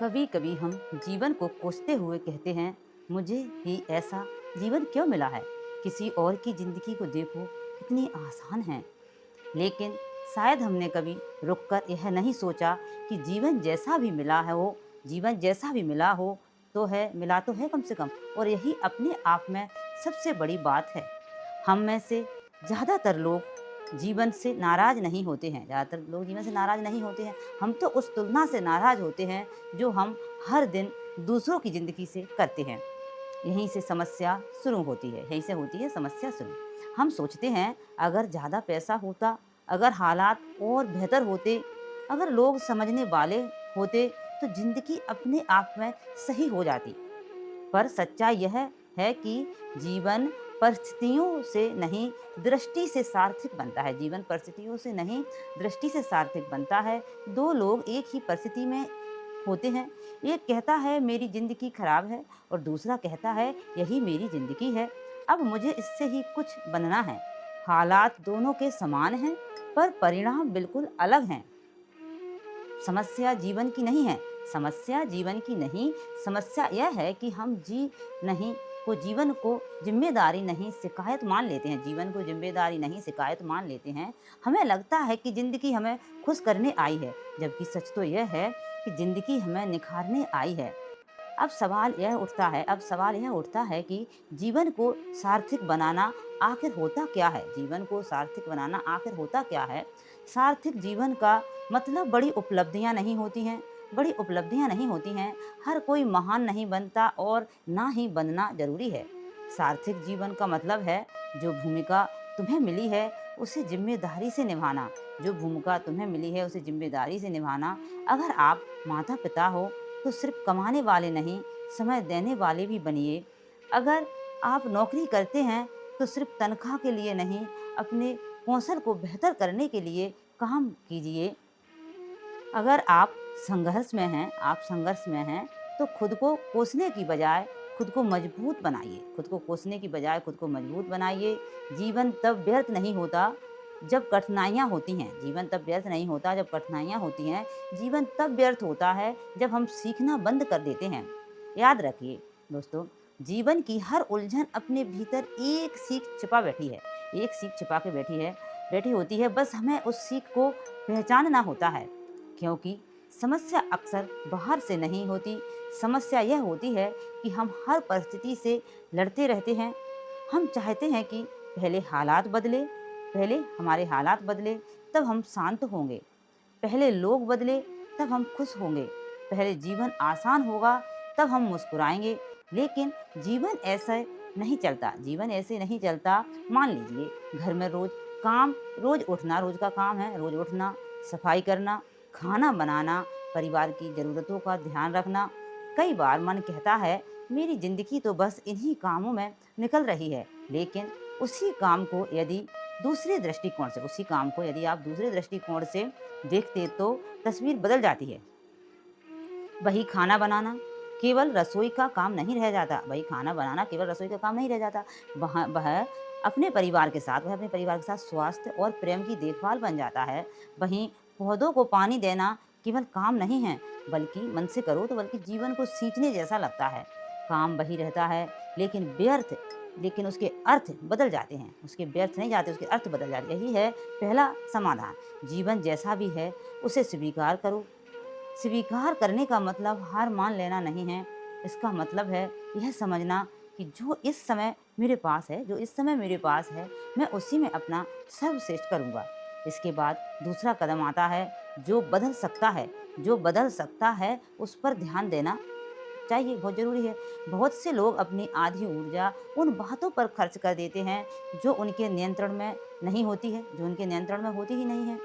कभी कभी हम जीवन को कोसते हुए कहते हैं, मुझे ही ऐसा जीवन क्यों मिला है। किसी और की जिंदगी को देखो, कितनी आसान है। लेकिन शायद हमने कभी रुककर यह नहीं सोचा कि जीवन जैसा भी मिला है वो जीवन जैसा भी मिला तो है कम से कम। और यही अपने आप में सबसे बड़ी बात है। हम में से ज़्यादातर लोग जीवन से नाराज़ नहीं होते हैं। ज़्यादातर लोग जीवन से नाराज़ नहीं होते हैं। हम तो उस तुलना से नाराज़ होते हैं जो हम हर दिन दूसरों की ज़िंदगी से करते हैं। यहीं से समस्या शुरू होती है, यहीं से होती है समस्या शुरू। हम सोचते हैं, अगर ज़्यादा पैसा होता, अगर हालात और बेहतर होते, अगर लोग समझने वाले होते, तो ज़िंदगी अपने आप में सही हो जाती। पर सच्चाई यह है कि जीवन परिस्थितियों से नहीं, दृष्टि से सार्थक बनता है। जीवन परिस्थितियों से नहीं, दृष्टि से सार्थक बनता है। दो लोग एक ही परिस्थिति में होते हैं। एक कहता है मेरी ज़िंदगी खराब है, और दूसरा कहता है यही मेरी ज़िंदगी है, अब मुझे इससे ही कुछ बनना है। हालात दोनों के समान हैं, पर परिणाम बिल्कुल अलग हैं। समस्या जीवन की नहीं है, समस्या जीवन की नहीं, समस्या यह है कि हम जीवन को ज़िम्मेदारी नहीं शिकायत मान लेते हैं। जीवन को ज़िम्मेदारी नहीं शिकायत मान लेते हैं। हमें लगता है कि ज़िंदगी हमें खुश करने आई है, जबकि सच तो यह है कि ज़िंदगी हमें निखारने आई है। अब सवाल यह उठता है कि जीवन को सार्थक बनाना आखिर होता क्या है? जीवन को सार्थक बनाना आखिर होता क्या है? सार्थक जीवन का मतलब बड़ी उपलब्धियां नहीं होती हैं। हर कोई महान नहीं बनता, और ना ही बनना जरूरी है। सार्थक जीवन का मतलब है, जो भूमिका तुम्हें मिली है उसे जिम्मेदारी से निभाना। जो भूमिका तुम्हें मिली है उसे जिम्मेदारी से निभाना। अगर आप माता पिता हो, तो सिर्फ कमाने वाले नहीं, समय देने वाले भी बनिए। अगर आप नौकरी करते हैं, तो सिर्फ तनख्वाह के लिए नहीं, अपने कौशल को बेहतर करने के लिए काम कीजिए। अगर आप संघर्ष में हैं, तो खुद को कोसने की बजाय खुद को मजबूत बनाइए। खुद को कोसने की बजाय खुद को मजबूत बनाइए। जीवन तब व्यर्थ नहीं होता जब कठिनाइयाँ होती हैं। जीवन तब व्यर्थ नहीं होता जब कठिनाइयाँ होती हैं। जीवन तब व्यर्थ होता है जब हम सीखना बंद कर देते हैं। याद रखिए दोस्तों, जीवन की हर उलझन अपने भीतर एक सीख छिपा बैठी है। एक सीख छिपा के बैठी होती है। बस हमें उस सीख को पहचानना होता है। क्योंकि समस्या अक्सर बाहर से नहीं होती। समस्या यह होती है कि हम हर परिस्थिति से लड़ते रहते हैं। हम चाहते हैं कि पहले हमारे हालात बदले, तब हम शांत होंगे। पहले लोग बदले, तब हम खुश होंगे। पहले जीवन आसान होगा, तब हम मुस्कुराएंगे। लेकिन जीवन ऐसे नहीं चलता। मान लीजिए, घर में रोज का काम है, रोज उठना, सफाई करना, खाना बनाना, परिवार की ज़रूरतों का ध्यान रखना। कई बार मन कहता है, मेरी ज़िंदगी तो बस इन्हीं कामों में निकल रही है। लेकिन उसी काम को यदि आप दूसरे दृष्टिकोण से देखते, तो तस्वीर बदल जाती है। वही खाना बनाना केवल रसोई का काम नहीं रह जाता। वही खाना बनाना केवल रसोई का काम नहीं रह जाता। वह वह अपने परिवार के साथ स्वास्थ्य और प्रेम की देखभाल बन जाता है। वहीं पौधों को पानी देना केवल काम नहीं है, बल्कि मन से करो तो बल्कि जीवन को सींचने जैसा लगता है। काम वही रहता है, लेकिन उसके अर्थ बदल जाते हैं। उसके व्यर्थ नहीं जाते, उसके अर्थ बदल जाते। यही है पहला समाधान। जीवन जैसा भी है, उसे स्वीकार करो। स्वीकार करने का मतलब हार मान लेना नहीं है। इसका मतलब है यह समझना कि जो इस समय मेरे पास है, मैं उसी में अपना सर्वश्रेष्ठ करूँगा। इसके बाद दूसरा कदम आता है, जो बदल सकता है उस पर ध्यान देना चाहिए, बहुत ज़रूरी है। बहुत से लोग अपनी आधी ऊर्जा उन बातों पर खर्च कर देते हैं जो उनके नियंत्रण में होती ही नहीं है।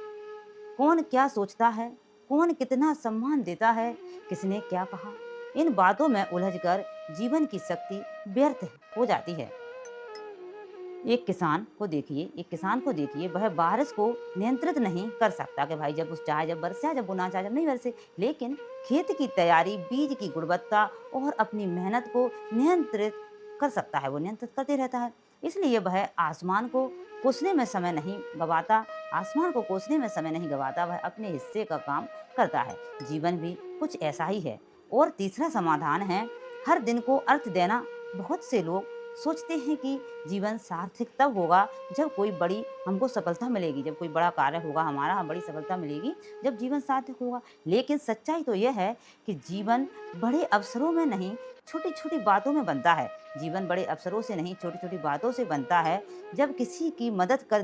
कौन क्या सोचता है, कौन कितना सम्मान देता है, किसने क्या कहा, इन बातों में उलझकर जीवन की शक्ति व्यर्थ हो जाती है। एक किसान को देखिए, वह बारिश को नियंत्रित नहीं कर सकता कि भाई जब बरसे, जब वो ना चाहे जब नहीं बरसे। लेकिन खेत की तैयारी, बीज की गुणवत्ता और अपनी मेहनत को नियंत्रित करते रहता है। इसलिए वह आसमान को कोसने में समय नहीं गवाता, वह अपने हिस्से का काम करता है। जीवन भी कुछ ऐसा ही है। और तीसरा समाधान है हर दिन को अर्थ देना। बहुत से लोग सोचते हैं कि जीवन सार्थक तब होगा जब कोई बड़ी हमको सफलता मिलेगी, जब कोई बड़ा कार्य होगा हमारा, हम बड़ी सफलता मिलेगी, जब जीवन सार्थक होगा। लेकिन सच्चाई तो यह है कि जीवन बड़े अवसरों में नहीं, छोटी-छोटी बातों में बनता है। जीवन बड़े अवसरों से नहीं, छोटी-छोटी बातों से बनता है। जब किसी की मदद कर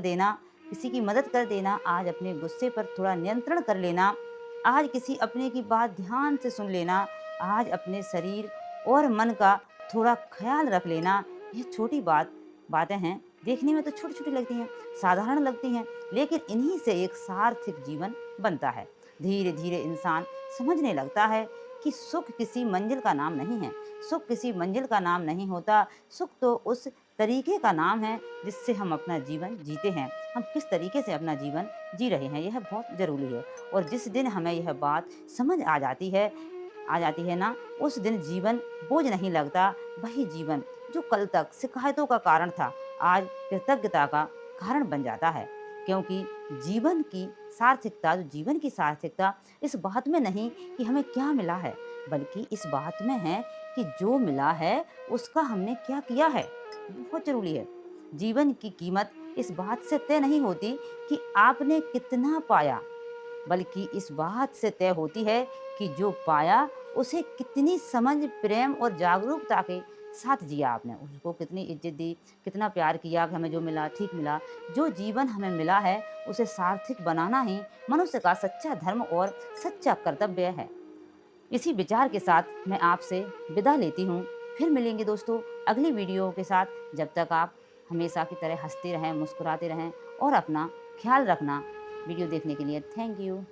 देना, आज अपने गुस्से पर थोड़ा नियंत्रण कर लेना, आज किसी अपने की बात ध्यान से सुन लेना, आज अपने शरीर और मन का थोड़ा ख्याल रख लेना, ये छोटी बातें हैं। देखने में तो छोटी-छोटी लगती हैं, साधारण लगती हैं, लेकिन इन्हीं से एक सार्थक जीवन बनता है। धीरे-धीरे इंसान समझने लगता है कि सुख किसी मंजिल का नाम नहीं है, सुख किसी मंजिल का नाम नहीं होता, सुख तो उस तरीके का नाम है जिससे हम अपना जीवन जीते हैं। हम किस तरीके से अपना जीवन जी रहे हैं, यह बहुत ज़रूरी है। और जिस दिन हमें यह बात समझ आ जाती है ना, उस दिन जीवन बोझ नहीं लगता। वही जीवन जो कल तक शिकायतों का कारण था, आज कृतज्ञता का कारण बन जाता है। क्योंकि जीवन की सार्थकता इस बात में नहीं कि हमें क्या मिला है, बल्कि इस बात में है कि जो मिला है उसका हमने क्या किया है। बहुत ज़रूरी है। जीवन की कीमत इस बात से तय नहीं होती कि आपने कितना पाया, बल्कि इस बात से तय होती है कि जो पाया उसे कितनी समझ, प्रेम और जागरूकता के साथ जिया आपने, उसको कितनी इज्जत दी, कितना प्यार किया कि हमें जो मिला ठीक मिला। जो जीवन हमें मिला है उसे सार्थक बनाना ही मनुष्य का सच्चा धर्म और सच्चा कर्तव्य है। इसी विचार के साथ मैं आपसे विदा लेती हूँ। फिर मिलेंगे दोस्तों अगली वीडियो के साथ। जब तक आप हमेशा की तरह हंसते रहें, मुस्कुराते रहें और अपना ख्याल रखना। वीडियो देखने के लिए थैंक यू।